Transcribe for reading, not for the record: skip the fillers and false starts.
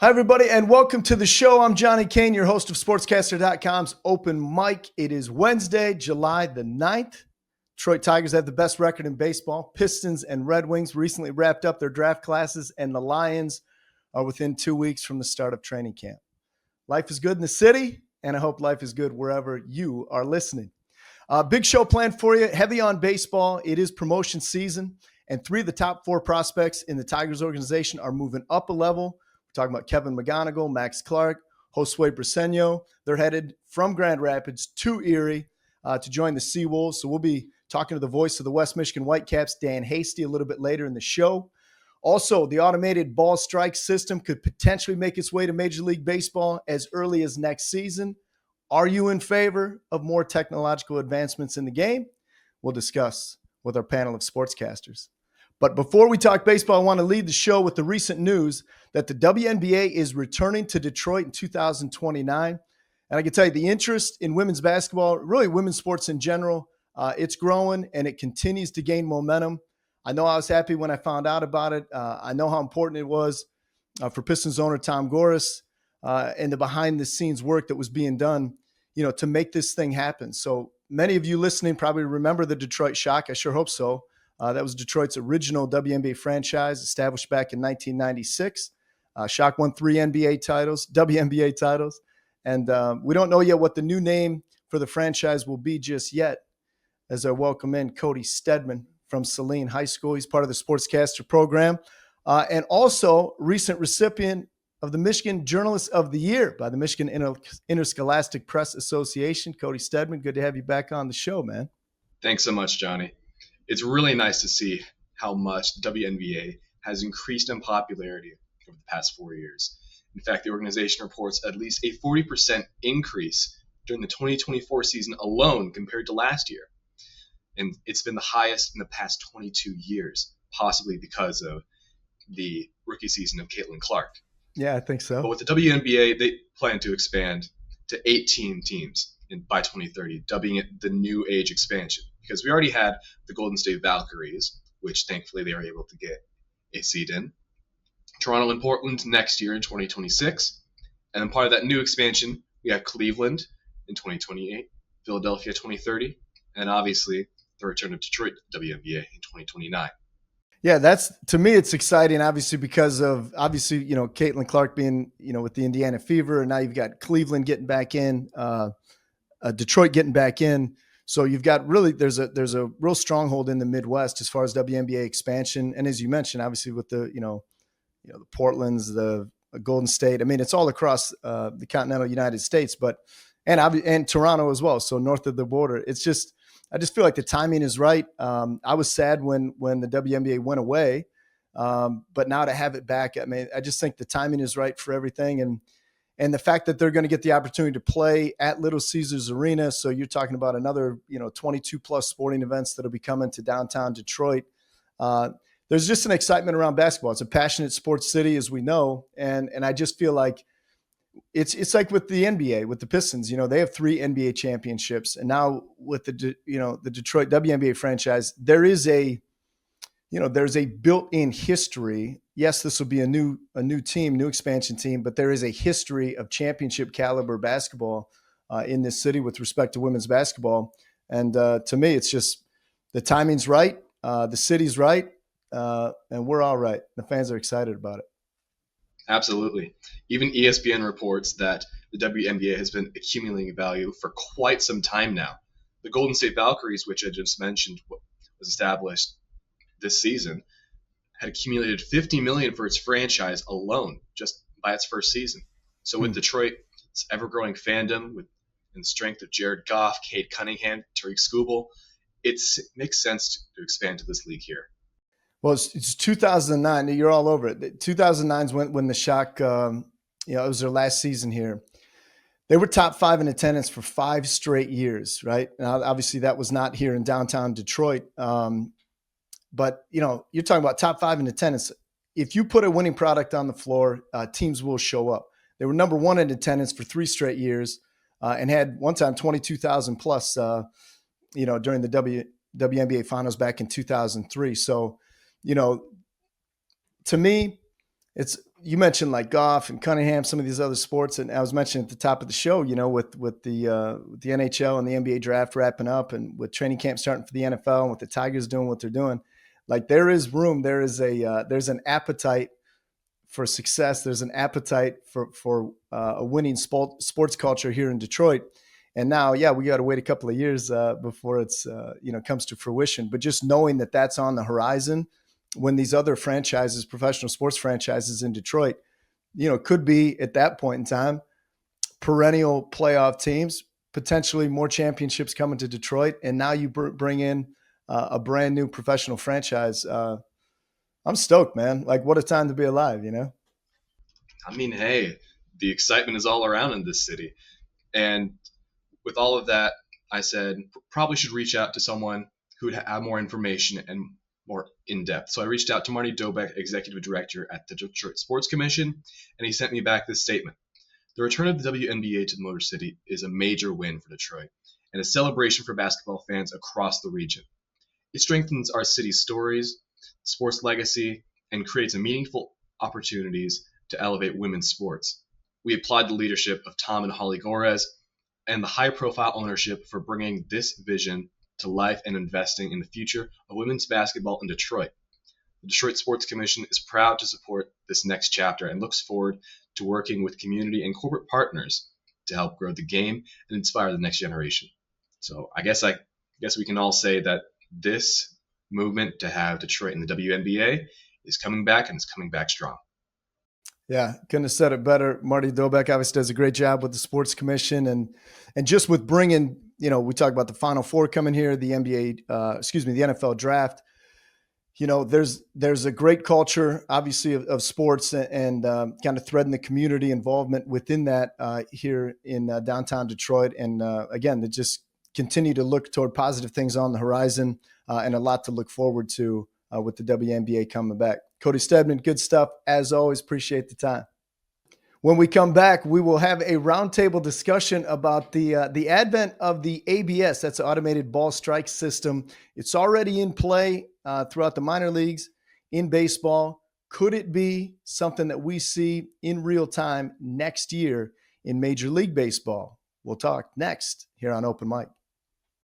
Hi, everybody, and welcome to the show. I'm Johnny Kane, your host of SportsCaster.com's Open Mic. It is Wednesday, July the 9th. Detroit Tigers have the best record in baseball. Pistons and Red Wings recently wrapped up their draft classes, and the Lions are within 2 weeks from the start of training camp. Life is good in the city, and I hope life is good wherever you are listening. Big show planned for you, heavy on baseball. It is promotion season, and 3 of the top 4 prospects in the Tigers organization are moving up a level. We're talking about Kevin McGonigal, Max Clark, Josue Briseño. They're headed from Grand Rapids to Erie to join the Seawolves. So we'll be talking to the voice of the West Michigan Whitecaps, Dan Hasty, a little bit later in the show. Also, the automated ball strike system could potentially make its way to Major League Baseball as early as next season. Are you in favor of more technological advancements in the game? We'll discuss with our panel of sportscasters. But before we talk baseball, I want to lead the show with the recent news that the WNBA is returning to Detroit in 2029. And I can tell you the interest in women's basketball, really women's sports in general, it's growing and it continues to gain momentum. I know I was happy when I found out about it. I know how important it was for Pistons owner Tom Gores and the behind-the-scenes work that was being done, to make this thing happen. So many of you listening probably remember the Detroit Shock. I sure hope so. That was Detroit's original WNBA franchise, established back in 1996. Shock won 3 NBA titles, WNBA titles. And we don't know yet what the new name for the franchise will be just yet, as I welcome in Cody Stedman from Saline High School. He's part of the Sportscaster program and also recent recipient of the Michigan Journalist of the Year by the Michigan Interscholastic Press Association. Cody Stedman, good to have you back on the show, man. Thanks so much, Johnny. It's really nice to see how much the WNBA has increased in popularity over the past 4 years. In fact, the organization reports at least a 40% increase during the 2024 season alone compared to last year. And it's been the highest in the past 22 years, possibly because of the rookie season of Caitlin Clark. Yeah, I think so. But with the WNBA, they plan to expand to 18 teams by 2030, dubbing it the New Age expansion. Because we already had the Golden State Valkyries, which thankfully they were able to get a seed in. Toronto and Portland next year in 2026. And then part of that new expansion, we have Cleveland in 2028, Philadelphia 2030, and obviously the return of Detroit WNBA in 2029. Yeah, to me, it's exciting, obviously, because of, Caitlin Clark being, with the Indiana Fever, and now you've got Cleveland getting back in, Detroit getting back in. So you've got really, there's a real stronghold in the Midwest as far as WNBA expansion. And as you mentioned, obviously with the, the Portlands, the Golden State, I mean, it's all across the continental United States, and Toronto as well. So north of the border, I just feel like the timing is right. I was sad when the WNBA went away, but now to have it back, I mean, I just think the timing is right for everything. And the fact that they're going to get the opportunity to play at Little Caesars Arena. So you're talking about another, 22 plus sporting events that'll be coming to downtown Detroit. There's just an excitement around basketball. It's a passionate sports city, as we know. And I just feel like it's like with the NBA, with the Pistons, they have 3 NBA championships. And now with the Detroit WNBA franchise, there's a built-in history. Yes, this will be a new team, new expansion team, but there is a history of championship caliber basketball in this city with respect to women's basketball. And to me, it's just the timing's right, the city's right, and we're all right. The fans are excited about it. Absolutely. Even ESPN reports that the WNBA has been accumulating value for quite some time now. The Golden State Valkyries, which I just mentioned, was established this season, had accumulated $50 million for its franchise alone, just by its first season. So with Detroit, its ever-growing fandom and the strength of Jared Goff, Cade Cunningham, Tariq Skubal, it makes sense to expand to this league here. Well, it's 2009. You're all over it. 2009 is when the Shock, it was their last season here. They were top 5 in attendance for 5 straight years, right? Now, obviously, that was not here in downtown Detroit. But, you're talking about top 5 in attendance. If you put a winning product on the floor, teams will show up. They were number 1 in attendance for 3 straight years and had one time 22,000 plus, during the WNBA finals back in 2003. So, to me, it's you mentioned like golf and Cunningham, some of these other sports, and I was mentioning at the top of the show, with the NHL and the NBA draft wrapping up, and with training camp starting for the NFL, and with the Tigers doing what they're doing, like there is room, there's an appetite for success. There's an appetite for a winning sports culture here in Detroit. And now, yeah, we got to wait a couple of years before it's comes to fruition. But just knowing that that's on the horizon, when these other franchises, professional sports franchises in Detroit, could be at that point in time perennial playoff teams, potentially more championships coming to Detroit, and now you bring in a brand new professional franchise. I'm stoked, man. Like, what a time to be alive, I mean, hey, the excitement is all around in this city. And with all of that, I said probably should reach out to someone who would have more information and more in depth. So I reached out to Marty Dobeck, Executive Director at the Detroit Sports Commission, and he sent me back this statement. The return of the WNBA to the Motor City is a major win for Detroit and a celebration for basketball fans across the region. It strengthens our city's stories, sports legacy, and creates a meaningful opportunities to elevate women's sports. We applaud the leadership of Tom and Holly Gores and the high-profile ownership for bringing this vision to life and investing in the future of women's basketball in Detroit. The Detroit Sports Commission is proud to support this next chapter and looks forward to working with community and corporate partners to help grow the game and inspire the next generation. So I guess we can all say that this movement to have Detroit in the WNBA is coming back, and it's coming back strong. Yeah, couldn't have said it better. Marty Dobeck obviously does a great job with the Sports Commission and just with bringing, we talk about the Final Four coming here, the the NFL draft. There's a great culture, obviously, of sports and kind of threading the community involvement within that here in downtown Detroit. And again, they just continue to look toward positive things on the horizon and a lot to look forward to with the WNBA coming back. Cody Stedman, good stuff. As always, appreciate the time. When we come back, we will have a roundtable discussion about the advent of the ABS. That's the automated ball strike system. It's already in play throughout the minor leagues in baseball. Could it be something that we see in real time next year in Major League Baseball? We'll talk next here on Open Mic.